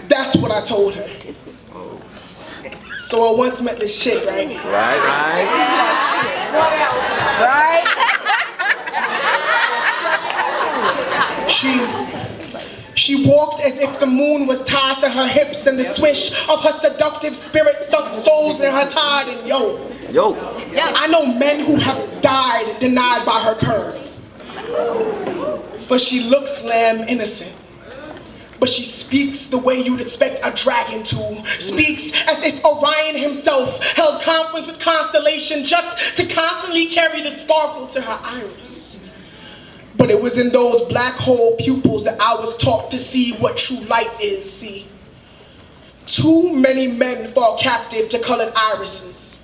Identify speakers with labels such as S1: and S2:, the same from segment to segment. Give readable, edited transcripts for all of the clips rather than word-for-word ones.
S1: That's what I told her. So I once met this chick, right?
S2: Right.
S1: She walked as if the moon was tied to her hips, and the swish of her seductive spirit sunk souls in her tide. And yo, I know men who have died denied by her curve. But she looks slam innocent. But she speaks the way you'd expect a dragon to. Speaks as if Orion himself held conference with constellation just to constantly carry the sparkle to her iris. But it was in those black hole pupils that I was taught to see what true light is. See, too many men fall captive to colored irises.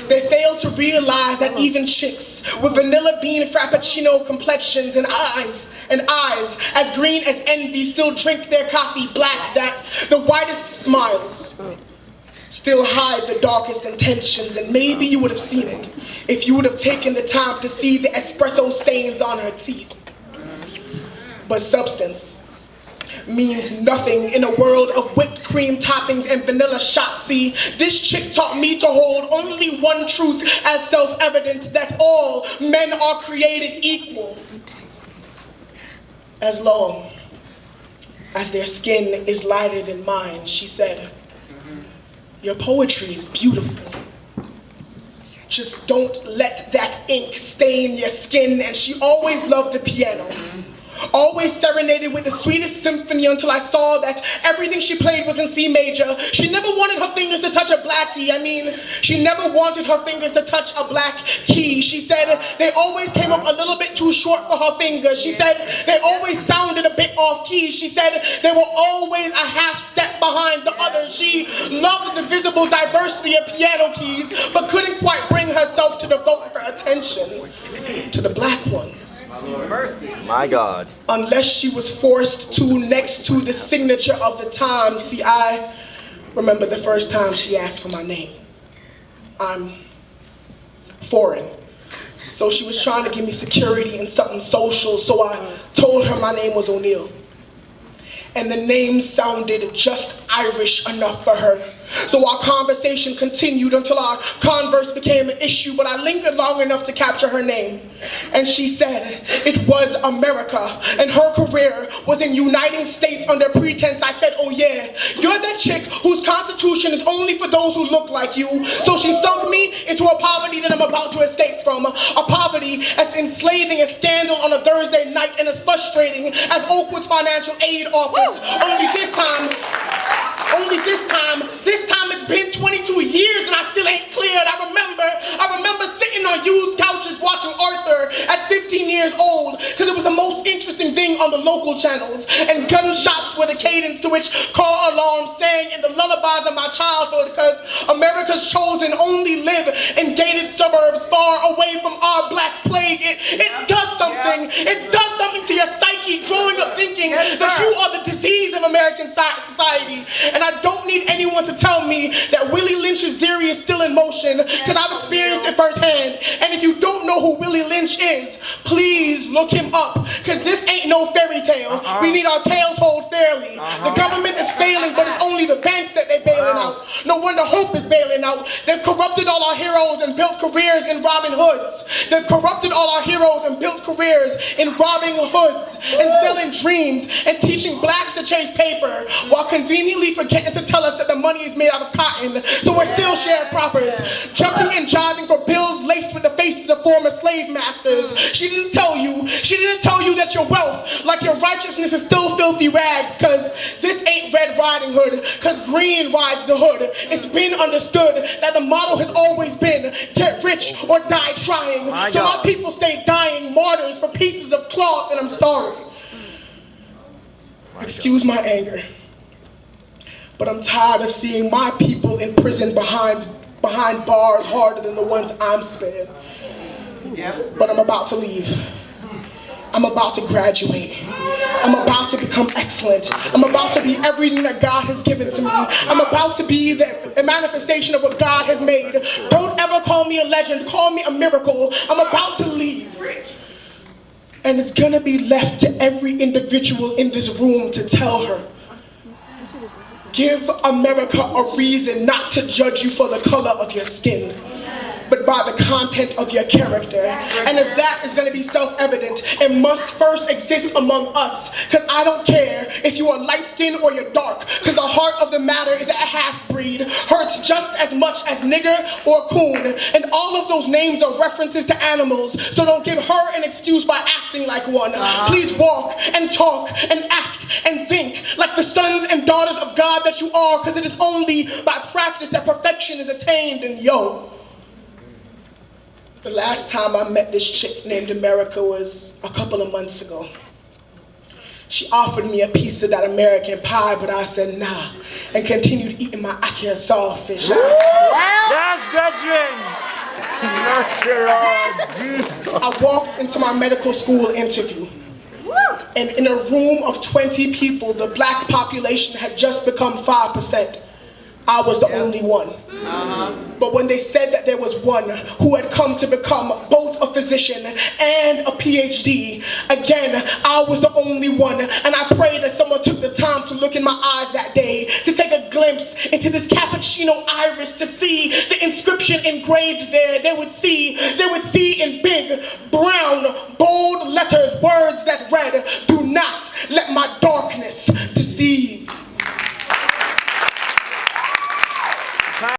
S1: They fail to realize that even chicks with vanilla bean frappuccino complexions and eyes as green as envy still drink their coffee black, that the whitest smiles still hide the darkest intentions. And maybe you would have seen it if you would have taken the time to see the espresso stains on her teeth. But substance means nothing in a world of whipped cream toppings and vanilla shots. See, this chick taught me to hold only one truth as self-evident, that all men are created equal, as long as their skin is lighter than mine. She said, your poetry is beautiful. Just don't let that ink stain your skin. And she always loved the piano. Always serenaded with the sweetest symphony until I saw that everything she played was in C major. She never wanted her fingers to touch a black key. She never wanted her fingers to touch a black key. She said they always came up a little bit too short for her fingers. She said they always sounded a bit off key. She said they were always a half step behind the others. She loved the visible diversity of piano keys, but couldn't quite bring herself to devote her attention to the black ones.
S2: My God.
S1: Unless she was forced to next to the signature of the time. See, I remember the first time she asked for my name. I'm foreign. So she was trying to give me security and something social, so I told her my name was Oneil. And the name sounded just Irish enough for her. So our conversation continued until our converse became an issue, but I lingered long enough to capture her name. And she said it was America, and her career was in United States under pretense. I said, oh yeah, you're that chick whose constitution is only for those who look like you. So she sunk me into a poverty that I'm about to escape from. A poverty as enslaving as scandal on a Thursday night and as frustrating as Oakwood's financial aid office. Only this time it's been 22 years and I still ain't cleared. I remember sitting on used couches watching Arthur at 15 years old because it was the most interesting thing on the local channels, and gunshots were the cadence to which car alarms sang in the lullabies of my childhood, because America's chosen only live in gated suburbs far away from our black plague. It does something. It does something to your psyche growing up thinking that you are the disease of American society. And I don't need anyone to tell me that Willie Lynch's theory is still in motion, because I've experienced it firsthand. And if you don't know who Willie Lynch is, please look him up, because this ain't no fairy tale. We need our tale told fairly. The government is failing, but it's only the banks that they're bailing out. No wonder Hope is bailing out. They've corrupted all our heroes and built careers in Robin Hoods. They've corrupted all our heroes and built careers in robbing hoods and selling dreams and teaching blacks to chase paper, while conveniently forgetting to tell us that the money is made out of cotton. So we're still sharecroppers, jumping and jiving for bills laced with the faces of former slave masters. She didn't tell you that your wealth, like your righteousness, is still filthy rags, because this ain't Red Riding Hood, because green rides the hood. It's been understood that the motto has always been, get rich or die trying. So my people stay dying martyrs for pieces of cloth, and I'm sorry. Excuse my anger, but I'm tired of seeing my people in prison behind bars harder than the ones I'm spared. But I'm about to leave. I'm about to graduate. I'm about to become excellent. I'm about to be everything that God has given to me. I'm about to be the manifestation of what God has made. Don't ever call me a legend, call me a miracle. I'm about to leave. And it's gonna be left to every individual in this room to tell her Give America a reason not to judge you for the color of your skin, but by the content of your character. And if that is going to be self-evident, it must first exist among us. Because I don't care if you are light-skinned or you're dark, because the heart of the matter is that a half-breed hurts just as much as nigger or coon. And all of those names are references to animals, so don't give her an excuse by acting like one. Please walk and talk and act and think like the sons and daughters of God that you are, because it is only by practice that perfection is attained. And yo, the last time I met this chick named America was a couple of months ago. She offered me a piece of that American pie, but I said nah, and continued eating my Akia sawfish.
S2: That's brethren. Mercy, Lord Jesus.
S1: I walked into my medical school interview, and in a room of 20 people, the black population had just become 5%. I was the only one. But when they said that there was one who had come to become both a physician and a PhD, again, I was the only one. And I pray that someone took the time to look in my eyes that day, to take a glimpse into this cappuccino iris, to see the inscription engraved there. They would see in big, brown,